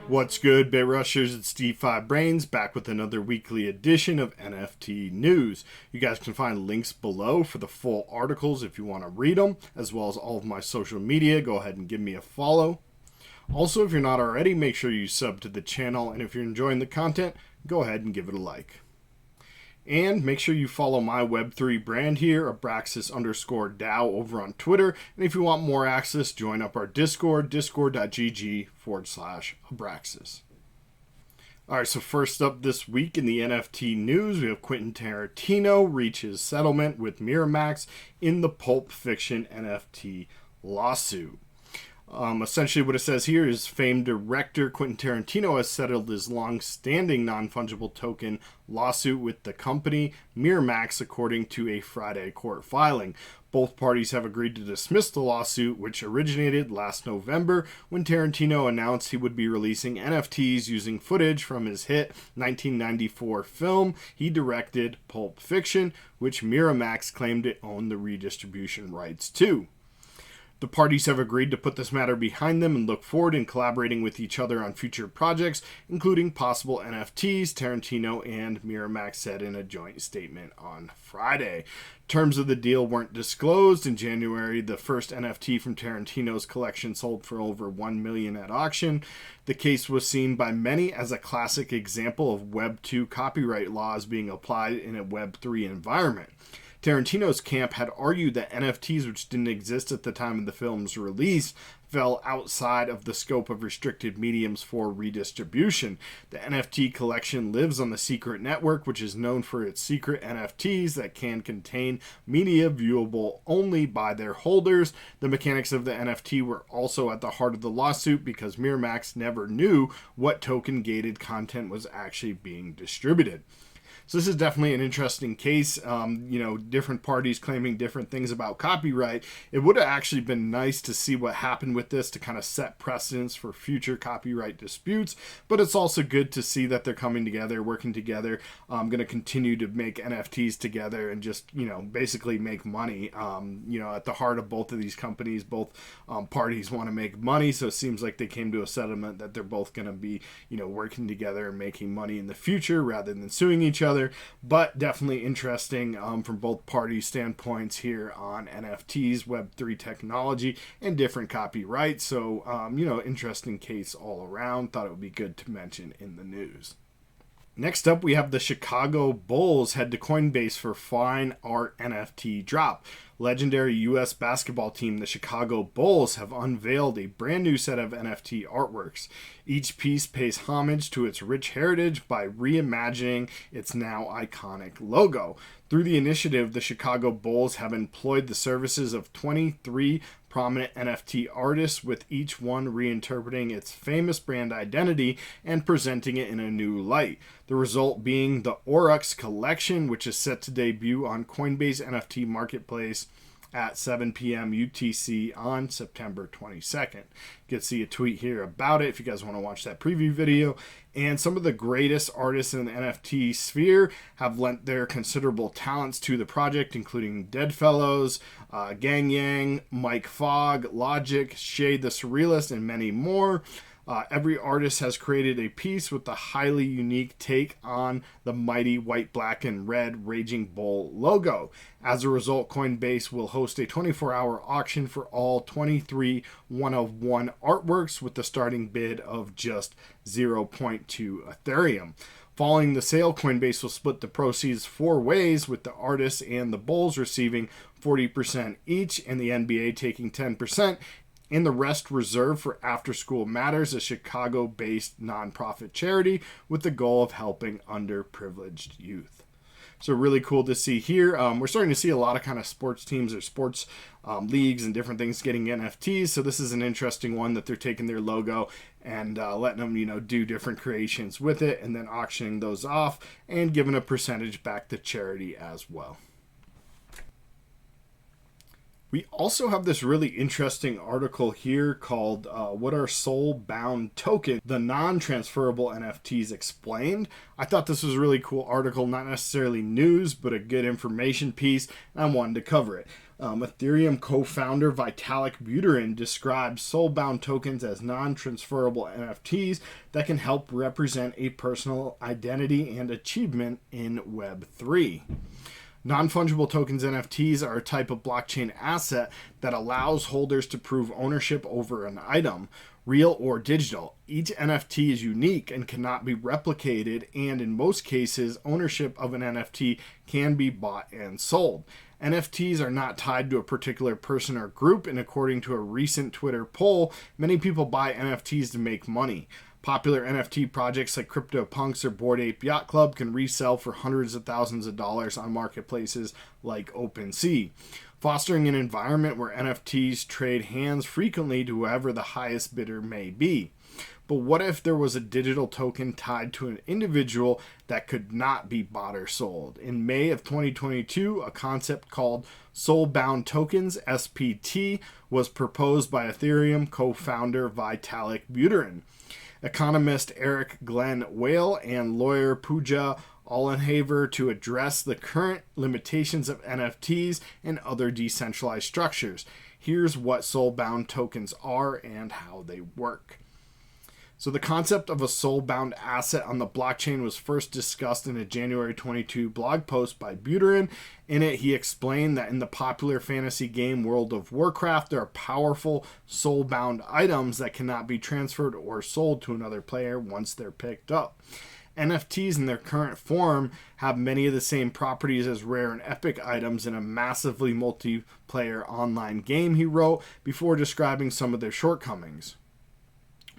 What's good, Bit Rushers? It's Steve5 Brains back with another weekly edition of NFT News. You guys can find links below for the full articles if you want to read them, as well as all of my social media. Go ahead and give me a follow. Also, if you're not already, make sure you sub to the channel, and if you're enjoying the content, go ahead and give it a like. And make sure you follow my Web3 brand here, ABRAXAS_DAO over on Twitter. And if you want more access, join up our Discord, discord.gg/ABRAXAS. All right, so first up this week in the NFT news, we have Quentin Tarantino reaches settlement with Miramax in the Pulp Fiction NFT lawsuit. Essentially what it says here is famed director Quentin Tarantino has settled his long-standing non-fungible token lawsuit with the company Miramax, according to a Friday court filing. Both parties have agreed to dismiss the lawsuit, which originated last November when Tarantino announced he would be releasing NFTs using footage from his hit 1994 film he directed, Pulp Fiction, which Miramax claimed it owned the redistribution rights to. The parties have agreed to put this matter behind them and look forward in collaborating with each other on future projects, including possible NFTs, Tarantino and Miramax said in a joint statement on Friday. Terms of the deal weren't disclosed. In January, the first NFT from Tarantino's collection sold for over $1 million at auction. The case was seen by many as a classic example of Web 2 copyright laws being applied in a Web 3 environment. Tarantino's camp had argued that NFTs, which didn't exist at the time of the film's release, fell outside of the scope of restricted mediums for redistribution. The NFT collection lives on the Secret Network, which is known for its secret NFTs that can contain media viewable only by their holders. The mechanics of the NFT were also at the heart of the lawsuit because Miramax never knew what token-gated content was actually being distributed. So this is definitely an interesting case, different parties claiming different things about copyright. It would have actually been nice to see what happened with this to kind of set precedents for future copyright disputes, but it's also good to see that they're coming together, working together, going to continue to make NFTs together and just, basically make money. At the heart of both of these companies, both parties want to make money, so it seems like they came to a settlement that they're both going to be, working together and making money in the future rather than suing each other. But definitely interesting from both parties' standpoints here on NFTs, Web3 technology, and different copyrights. So, interesting case all around. Thought it would be good to mention in the news. Next up, we have the Chicago Bulls head to Coinbase for fine art NFT drop. Legendary U.S. basketball team, the Chicago Bulls, have unveiled a brand new set of NFT artworks. Each piece pays homage to its rich heritage by reimagining its now iconic logo. Through the initiative, the Chicago Bulls have employed the services of 23 prominent NFT artists, with each one reinterpreting its famous brand identity and presenting it in a new light. The result being the Aurochs collection, which is set to debut on Coinbase NFT Marketplace at 7 p.m. UTC on September 22nd. You can see a tweet here about it if you guys want to watch that preview video. And some of the greatest artists in the NFT sphere have lent their considerable talents to the project, including Deadfellows, Gang Yang, Mike Fogg, Logic, Shade the Surrealist, and many more. Every artist has created a piece with a highly unique take on the mighty white, black, and red Raging Bull logo. As a result, Coinbase will host a 24-hour auction for all 23 one-of-one artworks with the starting bid of just 0.2 Ethereum. Following the sale, Coinbase will split the proceeds 4 ways, with the artists and the Bulls receiving 40% each and the NBA taking 10%. And the rest reserved for After School Matters, a Chicago-based nonprofit charity with the goal of helping underprivileged youth. So really cool to see here. We're starting to see a lot of kind of sports teams or sports leagues and different things getting NFTs. So this is an interesting one that they're taking their logo and letting them, do different creations with it and then auctioning those off and giving a percentage back to charity as well. We also have this really interesting article here called What Are Soul-Bound Tokens? The Non-Transferable NFTs Explained. I thought this was a really cool article, not necessarily news, but a good information piece, and I wanted to cover it. Ethereum co-founder Vitalik Buterin describes soul-bound tokens as non-transferable NFTs that can help represent a personal identity and achievement in Web3. Non-fungible tokens NFTs are a type of blockchain asset that allows holders to prove ownership over an item, real or digital. Each NFT is unique and cannot be replicated, and in most cases, ownership of an NFT can be bought and sold. NFTs are not tied to a particular person or group, and according to a recent Twitter poll, many people buy NFTs to make money. Popular NFT projects like CryptoPunks or Bored Ape Yacht Club can resell for hundreds of thousands of dollars on marketplaces like OpenSea, fostering an environment where NFTs trade hands frequently to whoever the highest bidder may be. But what if there was a digital token tied to an individual that could not be bought or sold? In May of 2022, a concept called soul-bound tokens, SPT, was proposed by Ethereum co-founder Vitalik Buterin. Economist Eric Glenn Whale and lawyer Pooja Allenhaver to address the current limitations of NFTs and other decentralized structures. Here's what soul-bound tokens are and how they work. So the concept of a soul-bound asset on the blockchain was first discussed in a January 22 blog post by Buterin. In it, he explained that in the popular fantasy game World of Warcraft, there are powerful soul-bound items that cannot be transferred or sold to another player once they're picked up. NFTs in their current form have many of the same properties as rare and epic items in a massively multiplayer online game, he wrote, before describing some of their shortcomings.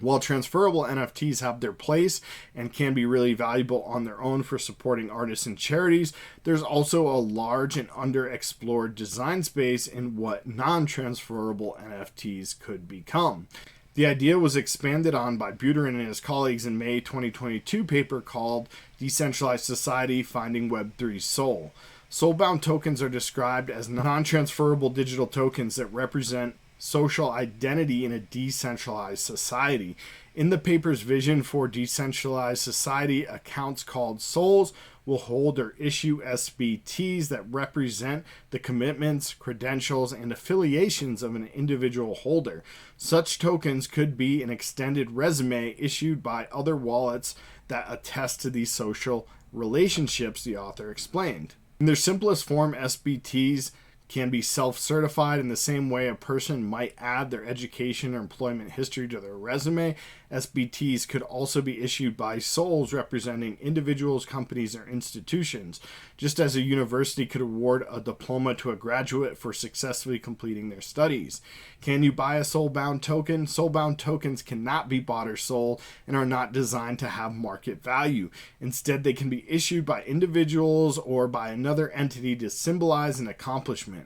While transferable NFTs have their place and can be really valuable on their own for supporting artists and charities, there's also a large and underexplored design space in what non-transferable NFTs could become. The idea was expanded on by Buterin and his colleagues in May 2022 paper called Decentralized Society Finding Web3's Soul. Soul-bound tokens are described as non-transferable digital tokens that represent social identity in a decentralized society. In the paper's vision for decentralized society, accounts called souls will hold or issue SBTs that represent the commitments, credentials, and affiliations of an individual holder. Such tokens could be an extended resume issued by other wallets that attest to these social relationships, the author explained. In their simplest form, SBTs can be self-certified in the same way a person might add their education or employment history to their resume. SBTs could also be issued by souls representing individuals, companies, or institutions, just as a university could award a diploma to a graduate for successfully completing their studies. Can you buy a soul-bound token? Soul-bound tokens cannot be bought or sold and are not designed to have market value. Instead, they can be issued by individuals or by another entity to symbolize an accomplishment.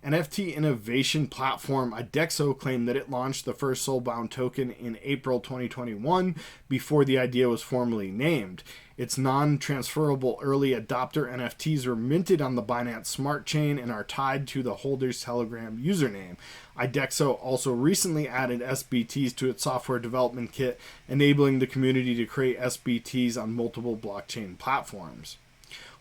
NFT innovation platform IDEXO claimed that it launched the first soul-bound token in April 2021 before the idea was formally named. Its non-transferable early adopter NFTs were minted on the Binance Smart Chain and are tied to the holder's Telegram username. IDEXO also recently added SBTs to its software development kit, enabling the community to create SBTs on multiple blockchain platforms.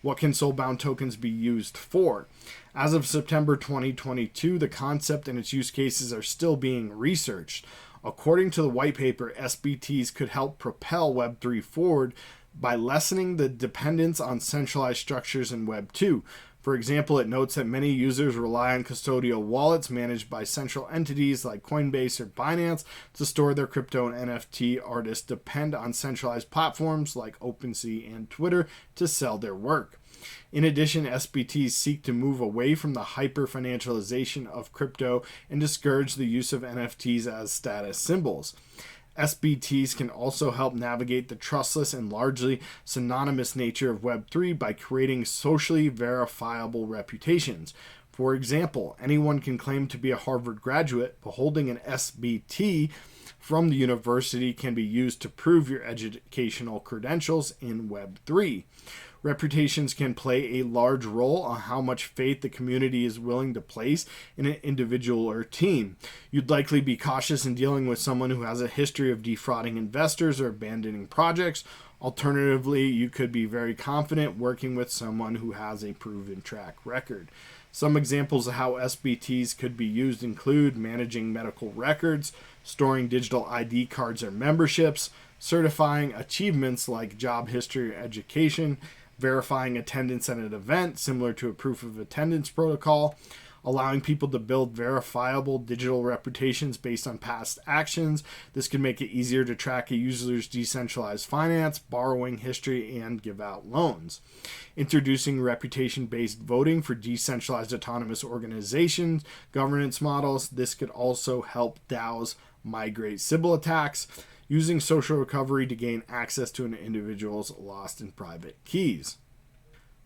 What can soul-bound tokens be used for? As of September 2022, the concept and its use cases are still being researched. According to the white paper, SBTs could help propel Web3 forward by lessening the dependence on centralized structures in Web 2. For example, it notes that many users rely on custodial wallets managed by central entities like Coinbase or Binance to store their crypto, and NFT artists depend on centralized platforms like OpenSea and Twitter to sell their work. In addition, SBTs seek to move away from the hyper-financialization of crypto and discourage the use of NFTs as status symbols. SBTs can also help navigate the trustless and largely synonymous nature of Web3 by creating socially verifiable reputations. For example, anyone can claim to be a Harvard graduate, but holding an SBT from the university can be used to prove your educational credentials in Web3. Reputations can play a large role on how much faith the community is willing to place in an individual or team. You'd likely be cautious in dealing with someone who has a history of defrauding investors or abandoning projects. Alternatively, you could be very confident working with someone who has a proven track record. Some examples of how SBTs could be used include managing medical records, storing digital ID cards or memberships, certifying achievements like job history or education, verifying attendance at an event similar to a proof of attendance protocol, allowing people to build verifiable digital reputations based on past actions. This can make it easier to track a user's decentralized finance, borrowing history, and give out loans. Introducing reputation-based voting for decentralized autonomous organizations, governance models. This could also help DAOs migrate Sybil attacks. Using social recovery to gain access to an individual's lost and private keys.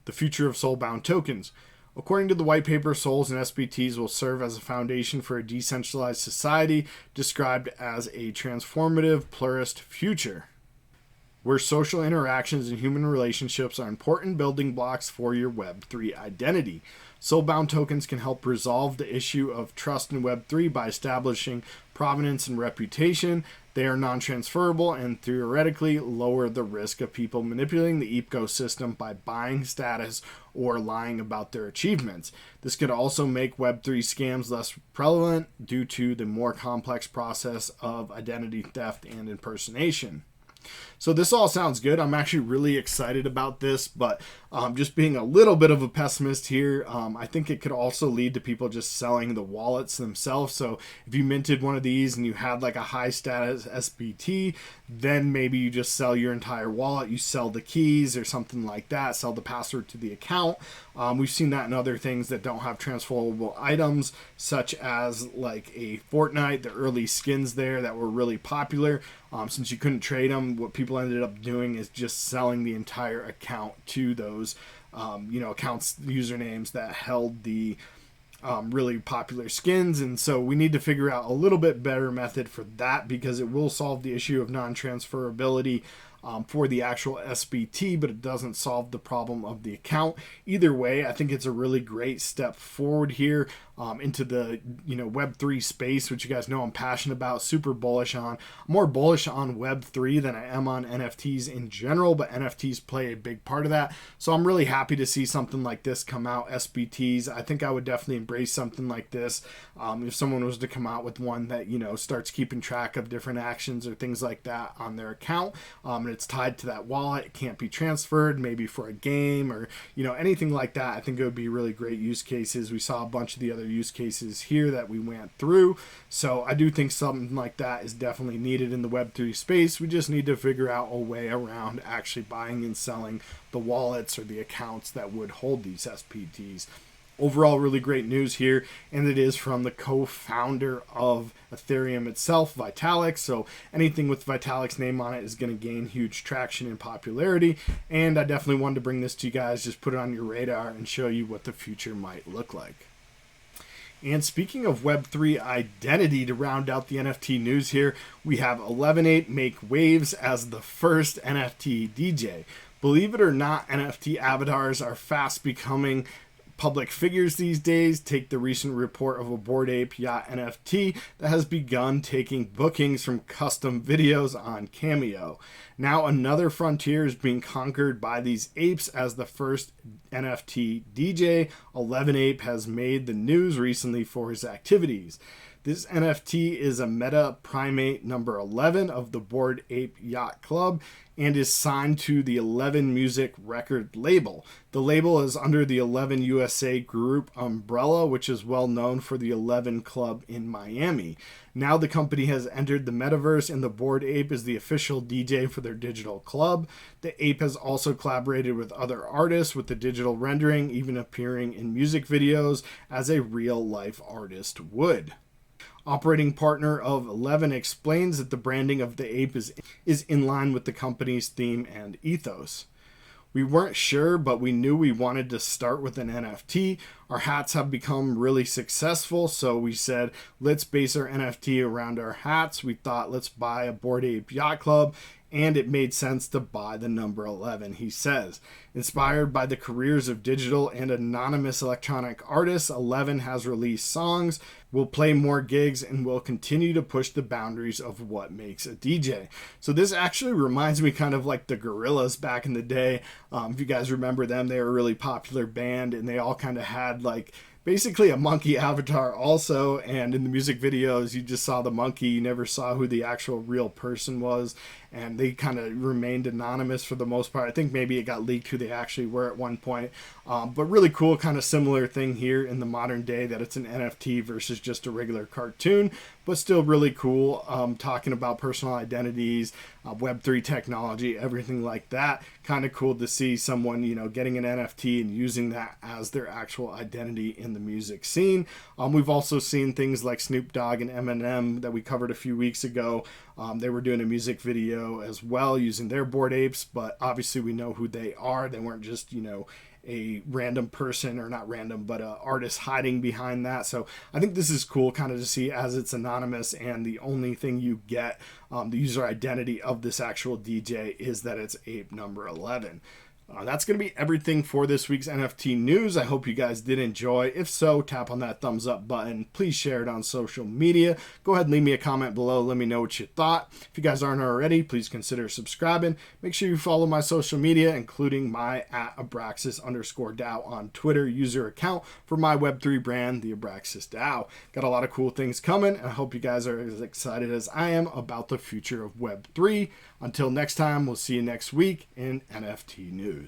The future of soul-bound tokens. According to the white paper, souls and SBTs will serve as a foundation for a decentralized society described as a transformative pluralist future, where social interactions and human relationships are important building blocks for your Web3 identity. Soulbound tokens can help resolve the issue of trust in Web3 by establishing provenance and reputation. They are non-transferable and theoretically lower the risk of people manipulating the ecosystem by buying status or lying about their achievements. This could also make Web3 scams less prevalent due to the more complex process of identity theft and impersonation. So this all sounds good. I'm actually really excited about this, but just being a little bit of a pessimist here, I think it could also lead to people just selling the wallets themselves. So if you minted one of these and you had like a high status SBT, then maybe you just sell your entire wallet, you sell the keys or something like that, sell the password to the account. We've seen that in other things that don't have transferable items, such as like a Fortnite, the early skins there that were really popular. Since you couldn't trade them, what people ended up doing is just selling the entire account to those, accounts, usernames that held the really popular skins. And so we need to figure out a little bit better method for that, because it will solve the issue of non-transferability for the actual SBT, but it doesn't solve the problem of the account. Either way, I think it's a really great step forward here into the Web3 space, which you guys know I'm passionate about, super bullish on. I'm more bullish on Web3 than I am on NFTs in general, but NFTs play a big part of that. So I'm really happy to see something like this come out, SBTs. I think I would definitely embrace something like this. If someone was to come out with one that, starts keeping track of different actions or things like that on their account, and it's tied to that wallet, it can't be transferred, maybe for a game or, anything like that, I think it would be really great use cases. We saw a bunch of the other use cases here that we went through. So I do think something like that is definitely needed in the Web3 space. We just need to figure out a way around actually buying and selling the wallets or the accounts that would hold these SPTs. Overall, really great news here, and it is from the co-founder of Ethereum itself, Vitalik. So anything with Vitalik's name on it is going to gain huge traction and popularity, and I definitely wanted to bring this to you guys, just put it on your radar and show you what the future might look like. And speaking of Web3 identity, to round out the NFT news here, we have 11/8 make waves as the first NFT DJ. Believe it or not, NFT avatars are fast becoming public figures these days. Take the recent report of a Bored Ape Yacht NFT that has begun taking bookings from custom videos on Cameo. Now another frontier is being conquered by these apes as the first NFT DJ. 11/8 has made the news recently for his activities. This NFT is a meta primate number 11 of the Bored Ape Yacht Club and is signed to the 11 Music record label. The label is under the 11 USA Group umbrella, which is well known for the 11 Club in Miami. Now the company has entered the metaverse, and the Bored Ape is the official DJ for their digital club. The ape has also collaborated with other artists with the digital rendering, even appearing in music videos as a real-life artist would. Operating partner of 11 explains that the branding of the ape is in line with the company's theme and ethos. We weren't sure, but we knew we wanted to start with an NFT. Our hats have become really successful, so we said, let's base our NFT around our hats. We thought, let's buy a Bored Ape Yacht Club, and it made sense to buy the number 11, he says. Inspired by the careers of digital and anonymous electronic artists, 11 has released songs, will play more gigs and will continue to push the boundaries of what makes a DJ. So this actually reminds me kind of like the Gorillaz back in the day. If you guys remember them, they were a really popular band, and they all kind of had like basically a monkey avatar also, and in the music videos you just saw the monkey, you never saw who the actual real person was, and they kind of remained anonymous for the most part. I think maybe it got leaked who they actually were at one point, but really cool, kind of similar thing here in the modern day, that it's an NFT versus just a regular cartoon, but still really cool, talking about personal identities, Web3 technology, everything like that. Kind of cool to see someone, you know, getting an NFT and using that as their actual identity in the music scene. We've also seen things like Snoop Dogg and Eminem that we covered a few weeks ago. They were doing a music video as well using their Bored Apes, but obviously we know who they are. They weren't just, you know, a random person, or not random, but an artist hiding behind that. So I think this is cool kind of to see, as it's anonymous and the only thing you get, the user identity of this actual DJ, is that it's ape number 11. That's going to be everything for this week's NFT news. I hope you guys did enjoy. If so, tap on that thumbs up button. Please share it on social media. Go ahead and leave me a comment below. Let me know what you thought. If you guys aren't already, please consider subscribing. Make sure you follow my social media, including my @ABRAXAS_DAO on Twitter user account for my Web3 brand, the ABRAXAS DAO. Got a lot of cool things coming, and I hope you guys are as excited as I am about the future of Web3. Until next time, we'll see you next week in NFT News.